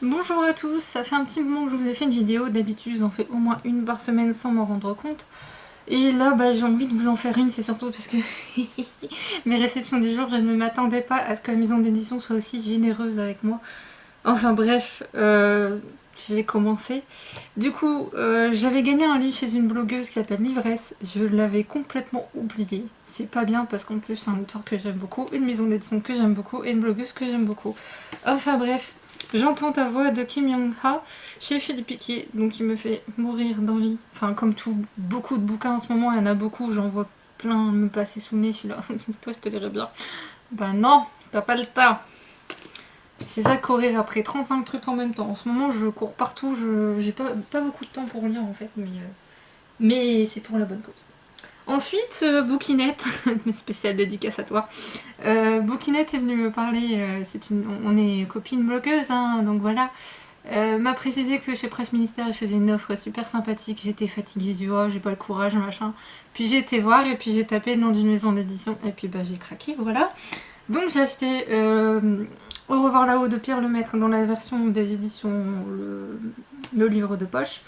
Bonjour à tous, ça fait un petit moment que je vous ai fait une vidéo, d'habitude j'en fais au moins une par semaine sans m'en rendre compte. Et là j'ai envie de vous en faire une, c'est surtout parce que mes réceptions du jour, je ne m'attendais pas à ce que la maison d'édition soit aussi généreuse avec moi. Enfin bref, je vais commencer. Du coup, j'avais gagné un livre chez une blogueuse qui s'appelle Livresse, je l'avais complètement oublié. C'est pas bien parce qu'en plus c'est un auteur que j'aime beaucoup, une maison d'édition que j'aime beaucoup et une blogueuse que j'aime beaucoup. Enfin bref. J'entends ta voix de Kim Young-ha chez Philippe Piquet, donc il me fait mourir d'envie. Enfin, comme beaucoup de bouquins en ce moment, il y en a beaucoup, j'en vois plein me passer sous le nez, je suis là, toi je te lirais bien. Bah non, t'as pas le temps. C'est ça, courir après 35 trucs en même temps. En ce moment, je cours partout, j'ai pas beaucoup de temps pour lire en fait, mais c'est pour la bonne cause. Ensuite, Bouquinette, spéciale dédicace à toi. Bouquinette est venue me parler, on est copines blogueuses, hein, donc voilà. M'a précisé que chez Presse Ministère, il faisait une offre super sympathique. J'étais fatiguée, j'ai dit oh, j'ai pas le courage, machin. Puis j'ai été voir et puis j'ai tapé le nom d'une maison d'édition et puis j'ai craqué, voilà. Donc j'ai acheté Au revoir là-haut de Pierre Lemaître dans la version des éditions, le livre de poche.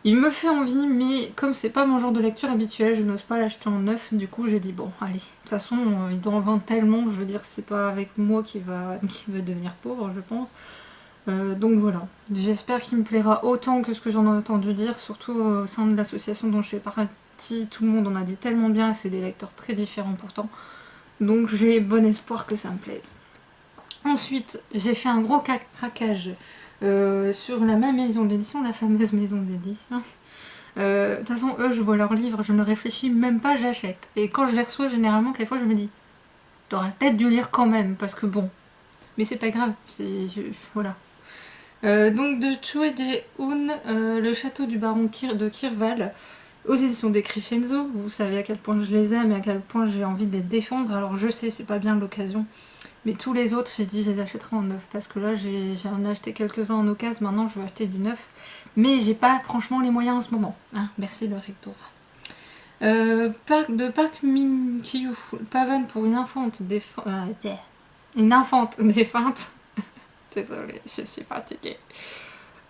Il me fait envie, mais comme c'est pas mon genre de lecture habituel, je n'ose pas l'acheter en neuf. Du coup, j'ai dit bon, allez. De toute façon, il doit en vendre tellement. Je veux dire, c'est pas avec moi qui va devenir pauvre, je pense. Donc voilà. J'espère qu'il me plaira autant que ce que j'en ai entendu dire, surtout au sein de l'association dont je fais partie. Tout le monde en a dit tellement bien. C'est des lecteurs très différents pourtant. Donc j'ai bon espoir que ça me plaise. Ensuite, j'ai fait un gros craquage sur la même maison d'édition, la fameuse maison d'édition. De toute façon, eux, je vois leurs livres, je ne réfléchis même pas, j'achète. Et quand je les reçois, généralement, quelquefois, je me dis, t'aurais peut-être dû lire quand même, parce que bon. Mais c'est pas grave, voilà. Donc, de Chue De-hoon, Le château du baron de Kirval, aux éditions des Crescenzo. Vous savez à quel point je les aime et à quel point j'ai envie de les défendre. Alors, je sais, c'est pas bien l'occasion. Mais tous les autres, j'ai dit, je les achèterai en neuf. Parce que là, j'en ai acheté quelques-uns en occasion. Maintenant, je vais acheter du neuf. Mais j'ai pas franchement les moyens en ce moment. Hein, merci le rectorat. Parc Min-kyu, pavane pour une infante défunte. Désolée, je suis fatiguée.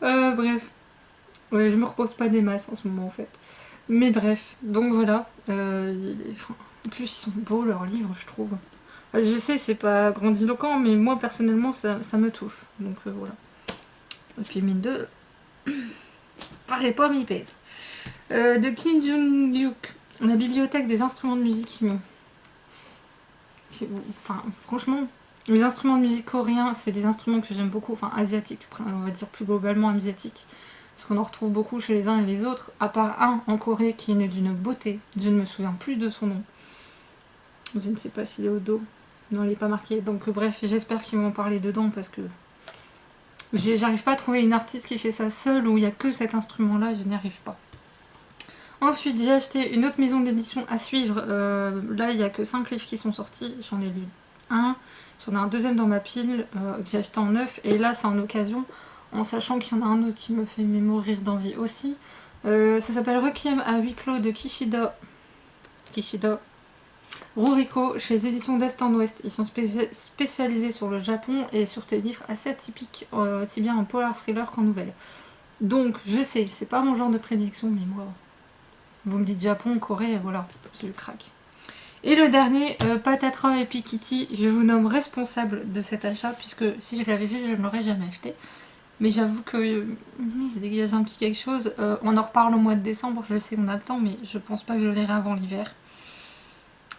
Bref. Ouais, je me repose pas des masses en ce moment en fait. Mais bref, donc voilà. En plus, ils sont beaux leurs livres, je trouve. Je sais, c'est pas grandiloquent, mais moi personnellement, ça me touche. Donc voilà. Et puis, mine de. Pareil pas, mais il pèse. De Kim Jung-hyuk, la bibliothèque des instruments de musique. Enfin, franchement, les instruments de musique coréens, c'est des instruments que j'aime beaucoup, enfin asiatiques, on va dire plus globalement asiatiques. Parce qu'on en retrouve beaucoup chez les uns et les autres, à part un en Corée qui est né d'une beauté. Je ne me souviens plus de son nom. Je ne sais pas s'il est au dos. Non, il n'est pas marqué. Donc bref, j'espère qu'ils vont en parler dedans parce que j'arrive pas à trouver une artiste qui fait ça seule où il n'y a que cet instrument-là, je n'y arrive pas. Ensuite, j'ai acheté une autre maison d'édition à suivre. Là, il n'y a que 5 livres qui sont sortis. J'en ai lu un. J'en ai un deuxième dans ma pile que j'ai acheté en neuf. Et là, c'est en occasion. En sachant qu'il y en a un autre qui me fait mourir d'envie aussi. Ça s'appelle Requiem à huis clos de Kishida Ruriko chez les éditions d'Est en Ouest. Ils sont spécialisés sur le Japon et sur des livres assez atypiques, aussi bien en polar thriller qu'en nouvelle. Donc, je sais, c'est pas mon genre de prédiction, mais moi, vous me dites Japon, Corée, voilà, je craque. Et le dernier, Patatras et Pikiti, je vous nomme responsable de cet achat, puisque si je l'avais vu, je ne l'aurais jamais acheté. Mais j'avoue que il se dégage un petit quelque chose. On en reparle au mois de décembre, je sais qu'on a le temps, mais je pense pas que je lirai avant l'hiver.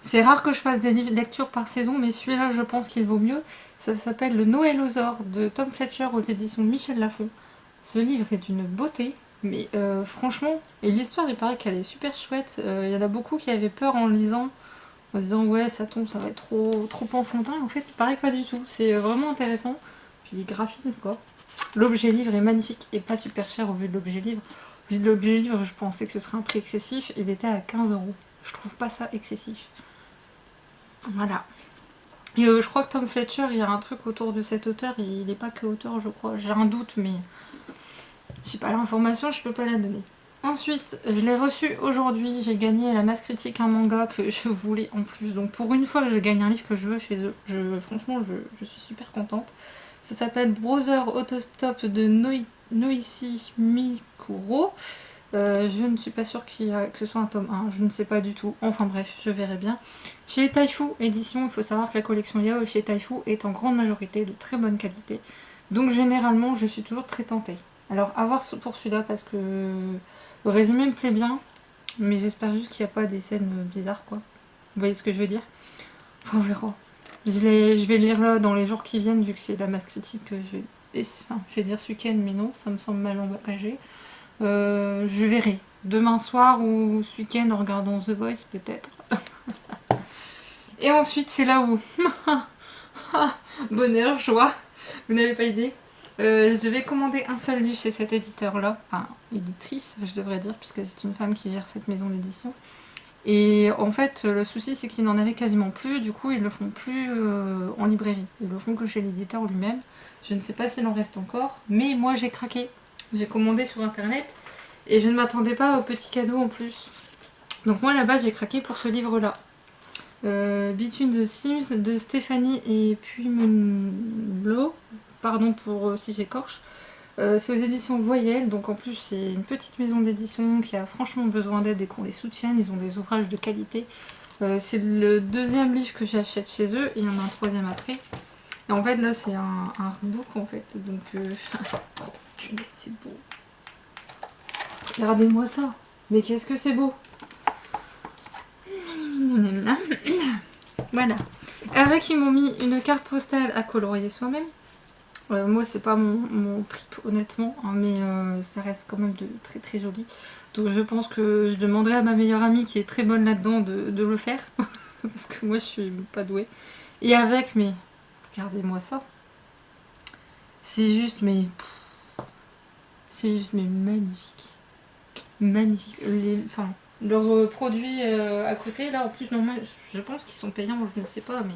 C'est rare que je fasse des lectures par saison, mais celui-là, je pense qu'il vaut mieux. Ça s'appelle Le Noëlosaure de Tom Fletcher aux éditions de Michel Lafon. Ce livre est d'une beauté, mais franchement, et l'histoire, il paraît qu'elle est super chouette. Il y en a beaucoup qui avaient peur en lisant, en se disant ouais, ça tombe, ça va être trop enfantin. En fait, il paraît que pas du tout. C'est vraiment intéressant. Je dis graphisme quoi. L'objet livre est magnifique et pas super cher au vu de l'objet livre. Au vu de l'objet livre, je pensais que ce serait un prix excessif. Il était à 15 €. Je trouve pas ça excessif. Voilà. Et je crois que Tom Fletcher, il y a un truc autour de cet auteur. Il n'est pas que auteur, je crois. J'ai un doute, mais j'ai pas l'information, je peux pas la donner. Ensuite, je l'ai reçu aujourd'hui. J'ai gagné la masse critique, un manga que je voulais en plus. Donc pour une fois, je gagne un livre que je veux chez eux. Franchement, je suis super contente. Ça s'appelle Browser Autostop de Noishi Mikuro. Je ne suis pas sûre que ce soit un tome 1, je ne sais pas du tout. Enfin bref, je verrai bien. Chez Taifu Édition, il faut savoir que la collection Yao chez Taifu est en grande majorité de très bonne qualité. Donc généralement, je suis toujours très tentée. Alors à voir pour celui-là parce que le résumé me plaît bien. Mais j'espère juste qu'il n'y a pas des scènes bizarres quoi. Vous voyez ce que je veux dire? Enfin on verra. Je vais le lire là dans les jours qui viennent vu que c'est la masse critique que je vais... Enfin, je vais dire ce week-end mais non, ça me semble mal engagé. Je verrai. Demain soir ou ce week-end en regardant The Voice peut-être. Et ensuite c'est là où... bonheur, joie, vous n'avez pas idée. Je devais commander un seul livre chez cet éditeur là, enfin éditrice je devrais dire puisque c'est une femme qui gère cette maison d'édition. Et en fait le souci c'est qu'ils n'en avaient quasiment plus, du coup ils le font plus en librairie, ils le font que chez l'éditeur lui-même. Je ne sais pas s'il en reste encore, mais moi j'ai craqué. J'ai commandé sur internet et je ne m'attendais pas aux petits cadeaux en plus. Donc moi là-bas j'ai craqué pour ce livre là. Between the Sims de Stéphanie et Puimonblo, pardon pour si j'écorche. C'est aux éditions Voyelle, donc en plus c'est une petite maison d'édition qui a franchement besoin d'aide et qu'on les soutienne, ils ont des ouvrages de qualité. C'est le deuxième livre que j'achète chez eux, et il y en a un troisième après. Et en fait là c'est un artbook en fait, donc oh, c'est beau. Regardez-moi ça, mais qu'est-ce que c'est beau. Voilà. Avec ils m'ont mis une carte postale à colorier soi-même. Moi c'est pas mon trip honnêtement, hein, mais ça reste quand même de très très joli. Donc je pense que je demanderai à ma meilleure amie qui est très bonne là-dedans de le faire. Parce que moi je suis pas douée. Et avec, mais regardez-moi ça. C'est juste mais... C'est juste mais magnifique. Magnifique. Enfin, leurs produits à côté là en plus normal, je pense qu'ils sont payants, je ne sais pas mais...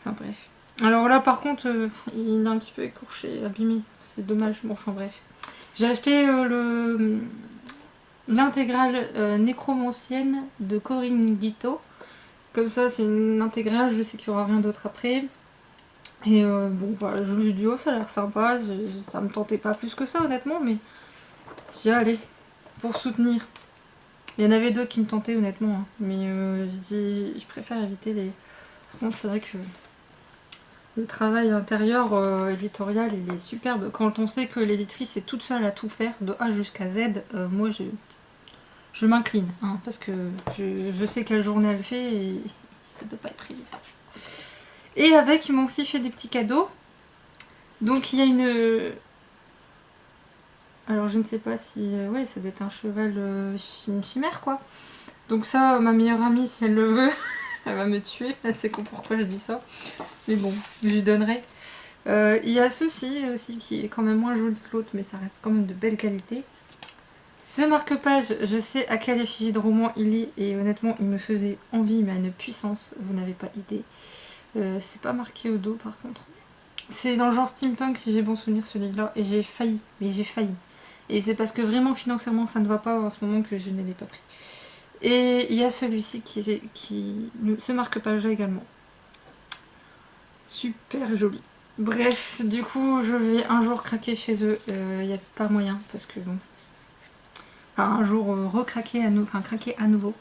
Enfin bref. Alors là par contre il est un petit peu écorché, abîmé, c'est dommage, bon enfin bref. J'ai acheté l'intégrale nécromancienne de Corinne Guiteau. Comme ça c'est une intégrale, je sais qu'il n'y aura rien d'autre après. Et bon bah je me suis dit oh ça a l'air sympa, ça me tentait pas plus que ça honnêtement mais j'ai allé pour soutenir. Il y en avait d'autres qui me tentaient honnêtement hein, mais je dis je préfère éviter les... Par contre c'est vrai que le travail intérieur éditorial il est superbe. Quand on sait que l'éditrice est toute seule à tout faire, de A jusqu'à Z, moi je m'incline. Hein, parce que je sais quelle journée elle fait et ça doit pas être évident. Et avec, ils m'ont aussi fait des petits cadeaux. Donc il y a une... Alors je ne sais pas si... ouais, ça doit être un cheval, une chimère quoi. Donc ça, ma meilleure amie, si elle le veut... Elle va me tuer, elle sait pourquoi je dis ça. Mais bon, je lui donnerai. Il y a ceci aussi qui est quand même moins joli que l'autre, mais ça reste quand même de belle qualité. Ce marque-page, je sais à quelle effigie de roman il est, et honnêtement, il me faisait envie, mais à une puissance, vous n'avez pas idée. C'est pas marqué au dos par contre. C'est dans le genre steampunk si j'ai bon souvenir ce livre-là, et j'ai failli, mais j'ai failli. Et c'est parce que vraiment financièrement ça ne va pas en ce moment que je ne l'ai pas pris. Et il y a celui-ci qui se marque page là également. Super joli. Bref, du coup, je vais un jour craquer chez eux. Il n'y a pas moyen parce que bon. Enfin, un jour recraquer à nouveau. Enfin, craquer à nouveau.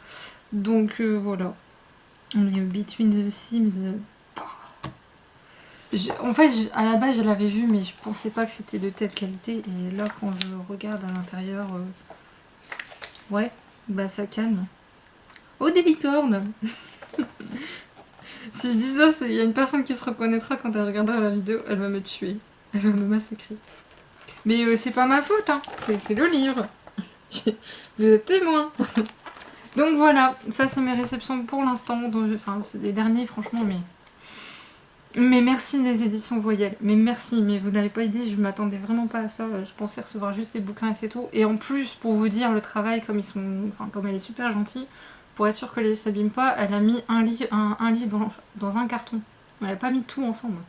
Donc voilà. Between the Sims. En fait, à la base, je l'avais vu, mais je pensais pas que c'était de telle qualité. Et là, quand je regarde à l'intérieur, ouais. Bah ça calme. Oh des licornes. Si je dis ça, il y a une personne qui se reconnaîtra quand elle regardera la vidéo, elle va me tuer. Elle va me massacrer. Mais c'est pas ma faute, hein. C'est le livre. Vous êtes témoin. Donc voilà, ça c'est mes réceptions pour l'instant. Enfin c'est les derniers franchement, mais merci les éditions Voyelles. Mais merci, mais vous n'avez pas idée, je m'attendais vraiment pas à ça. Je pensais recevoir juste des bouquins et c'est tout. Et en plus, pour vous dire le travail, comme elle est super gentille, pour être sûre que les livres s'abîment pas, elle a mis un livre dans un carton. Elle n'a pas mis tout ensemble.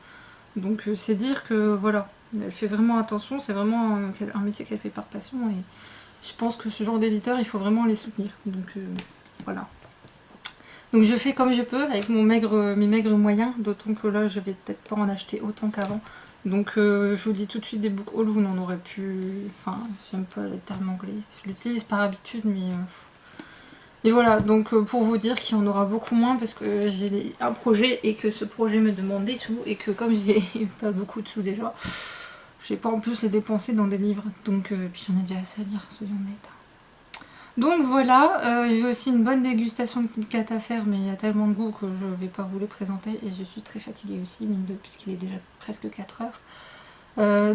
Donc c'est dire que voilà, elle fait vraiment attention, c'est vraiment un métier qu'elle fait par passion. Et je pense que ce genre d'éditeur, il faut vraiment les soutenir. Donc voilà. Donc je fais comme je peux avec mes maigres moyens, d'autant que là je vais peut-être pas en acheter autant qu'avant. Donc je vous dis tout de suite, des book hauls, vous n'en aurez plus... Enfin, j'aime pas le terme anglais. Je l'utilise par habitude, mais... Et voilà, donc pour vous dire qu'il y en aura beaucoup moins parce que j'ai un projet et que ce projet me demande des sous et que comme j'ai pas beaucoup de sous déjà, j'ai pas en plus les dépenser dans des livres. Donc puis j'en ai déjà assez à lire, soyons honnêtes. Donc voilà, j'ai aussi une bonne dégustation de Kit Kat à faire, mais il y a tellement de goût que je vais pas vous les présenter et je suis très fatiguée aussi, mine de, puisqu'il est déjà presque 4 heures.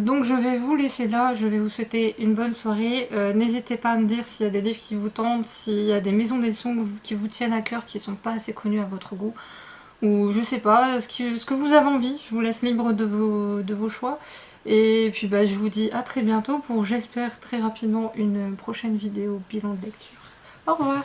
Donc je vais vous laisser là, je vais vous souhaiter une bonne soirée. N'hésitez pas à me dire s'il y a des livres qui vous tentent, s'il y a des maisons d'édition qui vous tiennent à cœur, qui sont pas assez connues à votre goût, ou je sais pas, ce que vous avez envie. Je vous laisse libre de vos choix. Et puis bah, je vous dis à très bientôt pour, j'espère, très rapidement une prochaine vidéo bilan de lecture. Au revoir!